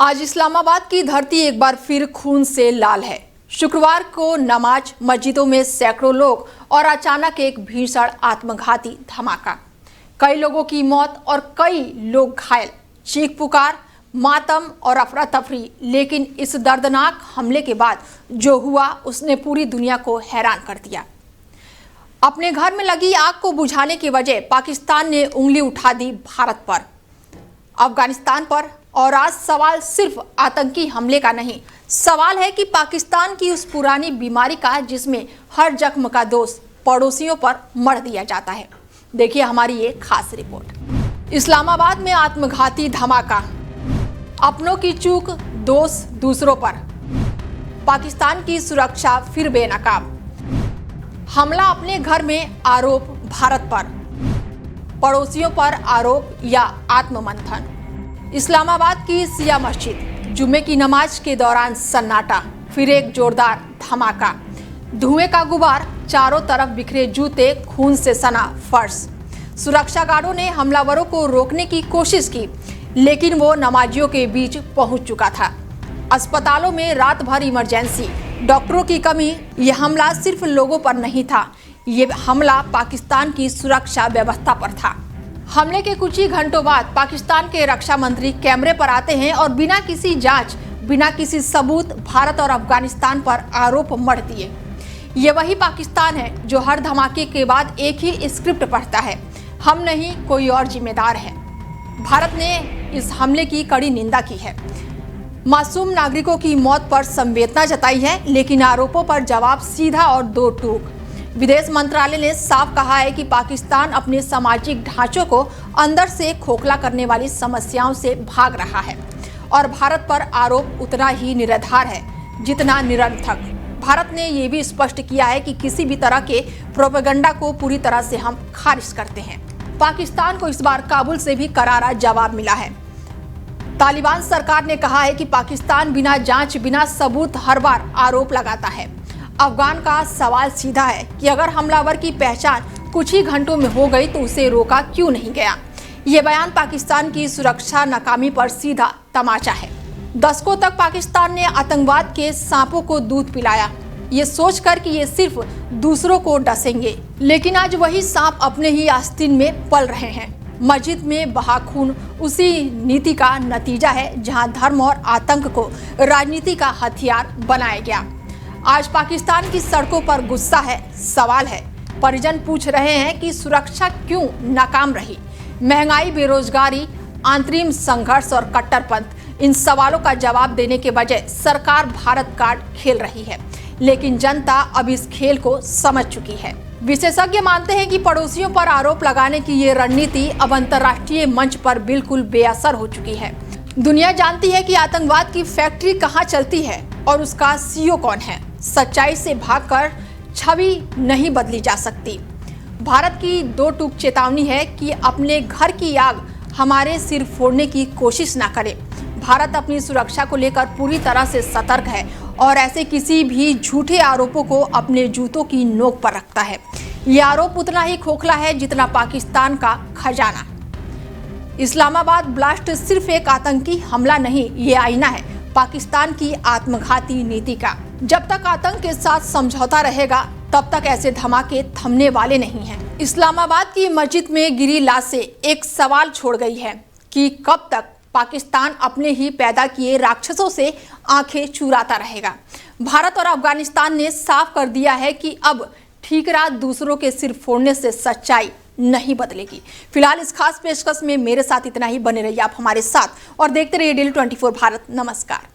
आज इस्लामाबाद की धरती एक बार फिर खून से लाल है। शुक्रवार को नमाज मस्जिदों में सैकड़ों लोग और अचानक एक भीषण आत्मघाती धमाका, कई लोगों की मौत और कई लोग घायल। चीख पुकार, मातम और अफरा तफरी, लेकिन इस दर्दनाक हमले के बाद जो हुआ उसने पूरी दुनिया को हैरान कर दिया। अपने घर में लगी आग को बुझाने की वजह पाकिस्तान ने उंगली उठा दी भारत पर, अफगानिस्तान पर। और आज सवाल सिर्फ आतंकी हमले का नहीं, सवाल है कि पाकिस्तान की उस पुरानी बीमारी का जिसमें हर जख्म का दोष पड़ोसियों पर मढ़ दिया जाता है। देखिए हमारी ये खास रिपोर्ट। इस्लामाबाद में आत्मघाती धमाका, अपनों की चूक दोष दूसरों पर, पाकिस्तान की सुरक्षा फिर बेनकाब, हमला अपने घर में आरोप भारत पर, पड़ोसियों पर आरोप या आत्ममंथन। इस्लामाबाद की शिया मस्जिद, जुम्मे की नमाज के दौरान सन्नाटा, फिर एक जोरदार धमाका, धुएं का गुबार, चारों तरफ बिखरे जूते, खून से सना फर्श। सुरक्षा गार्डों ने हमलावरों को रोकने की कोशिश की, लेकिन वो नमाजियों के बीच पहुंच चुका था। अस्पतालों में रात भर इमरजेंसी, डॉक्टरों की कमी। यह हमला सिर्फ लोगों पर नहीं था, ये हमला पाकिस्तान की सुरक्षा व्यवस्था पर था। हमले के कुछ ही घंटों बाद पाकिस्तान के रक्षा मंत्री कैमरे पर आते हैं और बिना किसी जांच, बिना किसी सबूत भारत और अफगानिस्तान पर आरोप मढ़ दिए। ये वही पाकिस्तान है जो हर धमाके के बाद एक ही स्क्रिप्ट पढ़ता है, हम नहीं कोई और जिम्मेदार है। भारत ने इस हमले की कड़ी निंदा की है, मासूम नागरिकों की मौत पर संवेदना जताई है, लेकिन आरोपों पर जवाब सीधा और दो टूक। विदेश मंत्रालय ने साफ कहा है कि पाकिस्तान अपने सामाजिक ढांचों को अंदर से खोखला करने वाली समस्याओं से भाग रहा है और भारत पर आरोप उतना ही निराधार है जितना निरर्थक। भारत ने यह भी स्पष्ट किया है कि किसी भी तरह के प्रोपेगेंडा को पूरी तरह से हम खारिज करते हैं। पाकिस्तान को इस बार काबुल से भी करारा जवाब मिला है। तालिबान सरकार ने कहा है कि पाकिस्तान बिना जांच, बिना सबूत हर बार आरोप लगाता है। अफगान का सवाल सीधा है कि अगर हमलावर की पहचान कुछ ही घंटों में हो गई तो उसे रोका क्यों नहीं गया। ये बयान पाकिस्तान की सुरक्षा नाकामी पर सीधा तमाचा है। दशकों तक पाकिस्तान ने आतंकवाद के सांपों को दूध पिलाया, ये सोचकर कि ये सिर्फ दूसरों को डसेंगे, लेकिन आज वही सांप अपने ही आस्तीन में पल रहे हैं। मस्जिद में बहा खून उसी नीति का नतीजा है जहां धर्म और आतंक को राजनीति का हथियार बनाया गया। आज पाकिस्तान की सड़कों पर गुस्सा है, सवाल है। परिजन पूछ रहे हैं कि सुरक्षा क्यों नाकाम रही। महंगाई, बेरोजगारी, आंतरिक संघर्ष और कट्टरपंथ, इन सवालों का जवाब देने के बजाय सरकार भारत कार्ड खेल रही है, लेकिन जनता अब इस खेल को समझ चुकी है। विशेषज्ञ मानते हैं कि पड़ोसियों पर आरोप लगाने की ये रणनीति अब अंतर्राष्ट्रीय मंच पर बिल्कुल बेअसर हो चुकी है। दुनिया जानती है कि आतंकवाद की फैक्ट्री कहाँ चलती है और उसका सीईओ कौन है। सच्चाई से भागकर छवि नहीं बदली जा सकती। भारत की दो टूक चेतावनी है कि अपने घर की आग हमारे सिर फोड़ने की कोशिश ना करे। भारत अपनी सुरक्षा को लेकर पूरी तरह से सतर्क है और ऐसे किसी भी झूठे आरोपों को अपने जूतों की नोक पर रखता है। ये आरोप उतना ही खोखला है जितना पाकिस्तान का खजाना। इस्लामाबाद ब्लास्ट सिर्फ एक आतंकी हमला नहीं, ये आईना है पाकिस्तान की आत्मघाती नीति का। जब तक आतंक के साथ समझौता रहेगा तब तक ऐसे धमाके थमने वाले नहीं हैं। इस्लामाबाद की मस्जिद में गिरी लाशें एक सवाल छोड़ गई है कि कब तक पाकिस्तान अपने ही पैदा किए राक्षसों से आंखें चुराता रहेगा। भारत और अफगानिस्तान ने साफ कर दिया है कि अब ठीकरा दूसरों के सिर फोड़ने से सच्चाई नहीं बदलेगी। फिलहाल इस खास पेशकश में मेरे साथ इतना ही। बने रहिए आप हमारे साथ और देखते रहिए डेली 24 भारत। नमस्कार।